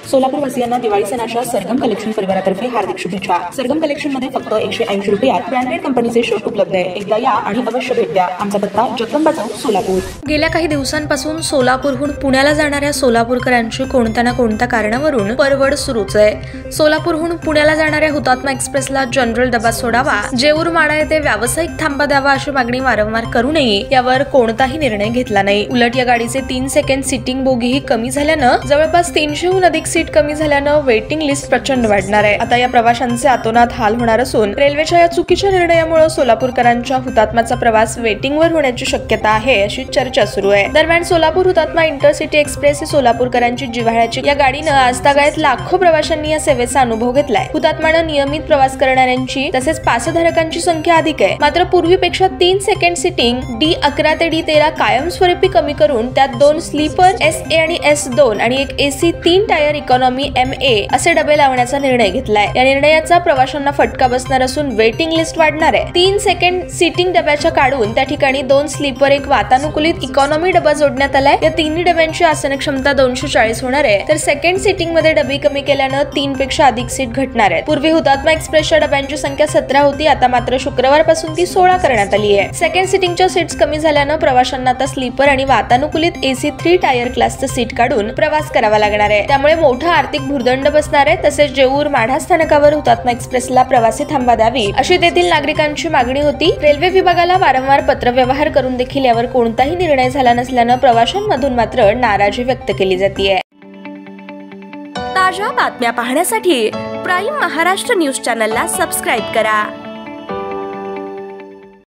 सोलापूर वासियांना दिवाळी सणाच्या सरगम कलेक्शन परिवारातर्फे हार्दिक शुभेच्छा। सरगम कलेक्शन मध्ये फक्त 180 रुपयात ब्रँडेड कंपनीचे शर्ट उपलब्ध आहे। एकदा या आणि अवश्य भेट द्या। आमचा पत्ता जगदंबा चौक, सोलापूर। गेल्या काही दिवसांपासून सोलापूरहून पुण्याला जाणाऱ्या सोलापूरकरांची कोणत्या ना कोणत्या कारणावरून परवड सुरूच आहे। सोलापूरहून पुण्याला जाणाऱ्या हुतात्मा एक्सप्रेसला जनरल डबा सोडावा, जेऊर माडा येथे व्यावसायिक थांबा द्यावा अशी मागणी वारंवार करूनही यावर कोणताही निर्णय घेतला नाही। उलट या गाडीचे 3 सेकंड सिटिंग बोगीही कमी झाल्यानं जवळपास 300हून अधिक सीट कमी झाल्यानं वेटिंग लिस्ट प्रचंड वाढणार आहे। आता या प्रवाशांचे आतोनात हाल होणार असून रेल्वेच्या या चुकीच्या निर्णयामुळे सोलापूरकरांच्या हुतात्माचा प्रवास वेटिंगवर होण्याची शक्यता आहे अशी चर्चा सुरू आहे। दरम्यान सोलापूर हुतात्मा इंटरसिटी एक्सप्रेस ही सोलापूरकरांची जिव्हाळ्याची या गाडीनं आजतागायत लाखो प्रवाशांनी या सेवेचा अनुभव घेतलाय। हुतात्म्यानं नियमित प्रवास करणाऱ्यांची तसेच पासधारकांची संख्या अधिक आहे। मात्र पूर्वीपेक्षा 3 सेकंड सिटिंग D11 ते D13 कायमस्वरूपी कमी करून त्यात 2 स्लीपर SA आणि S2 आणि एक AC 3 टायर इकॉनॉमी MA असे डबे लावण्याचा निर्णय घेतलाय। या निर्णयाचा प्रवाशांना फटका बसणार असून वेटिंग लिस्ट वाढणार आहे। 3 सेकंड सिटिंग डब्याच्या काढून त्या ठिकाणी 2 स्लीपर, एक वातानुकूलित इकॉनॉमी डबा जोडण्यात आलाय। या तिन्ही डब्यांची आसन क्षमता 240 होणार आहे, तर सेकंड सिटिंग मध्ये डबे कमी केल्यानं 3 पेक्षा अधिक सीट घटणार आहेत। पूर्वी हुतात्मा एक्सप्रेसच्या डब्यांची संख्या 17 होती, आता मात्र शुक्रवारपासून ती 16 करण्यात आली आहे। सेकंड सिटिंगच्या सीट्स कमी झाल्यानं प्रवाशांना आता स्लीपर आणि वातानुकूलित AC 3 टायर क्लासचं सीट काढून प्रवास करावा लागणार आहे। त्यामुळे मोठा आर्थिक भुर्दंड बसणार आहे। तसेच जेऊर माढा स्थानकावर हुतात्मा एक्सप्रेसला प्रवासी थांबा द्यावी अशी तेथील नागरिकांची मागणी होती। रेल्वे विभागाला वारंवार पत्रव्यवहार करून देखील यावर कोणताही निर्णय झाला नसल्यानं प्रवाशांमधून मात्र नाराजी व्यक्त केली जाते। ताज्या बातम्या पाहण्यासाठी प्राईम महाराष्ट्र न्यूज चॅनलला सबस्क्राईब करा।